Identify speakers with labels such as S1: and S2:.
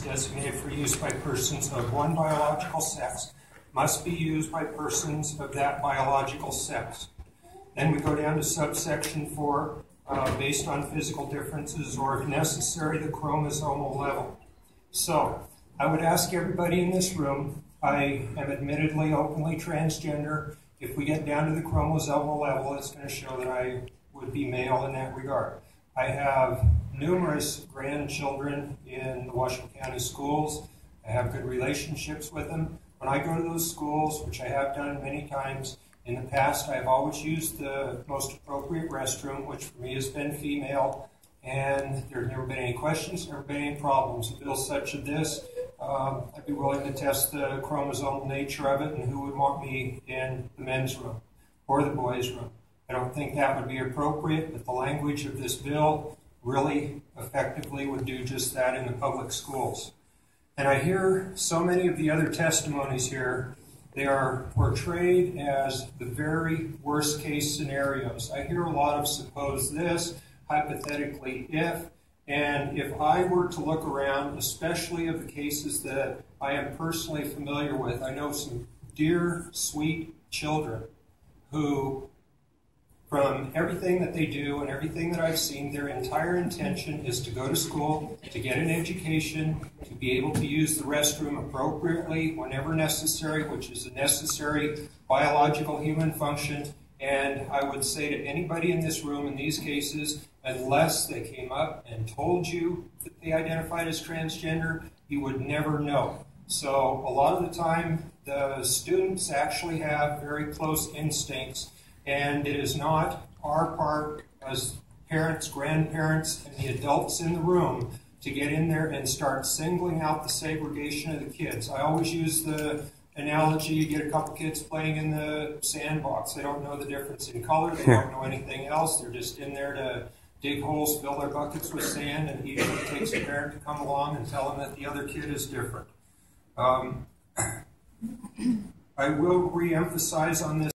S1: designated for use by persons of one biological sex must be used by persons of that biological sex. Then we go down to subsection 4, based on physical differences or, if necessary, the chromosomal level. So, I would ask everybody in this room, I am admittedly openly transgender. If we get down to the chromosomal level, it's going to show that I would be male in that regard. I have numerous grandchildren in the Washoe County schools. I have good relationships with them. When I go to those schools, which I have done many times in the past, I have always used the most appropriate restroom, which for me has been female, and there have never been any questions, never been any problems. A bill such as this, I'd be willing to test the chromosomal nature of it and who would want me in the men's room or the boys' room. I don't think that would be appropriate, but the language of this bill really effectively would do just that in the public schools. And I hear so many of the other testimonies here, they are portrayed as the very worst case scenarios. I hear a lot of suppose this, hypothetically if, and if I were to look around, especially of the cases that I am personally familiar with, I know some dear, sweet children who, from everything that they do and everything that I've seen, their entire intention is to go to school, to get an education, to be able to use the restroom appropriately whenever necessary, which is a necessary biological human function. And I would say to anybody in this room in these cases, unless they came up and told you that they identified as transgender, you would never know. So a lot of the time, the students actually have very close instincts, and it is not our part as parents, grandparents, and the adults in the room to get in there and start singling out the segregation of the kids. I always use the analogy, you get a couple kids playing in the sandbox. They don't know the difference in color, they don't know anything else, they're just in there to dig holes, fill their buckets with sand, and usually it takes a parent to come along and tell them that the other kid is different. I will re-emphasize on this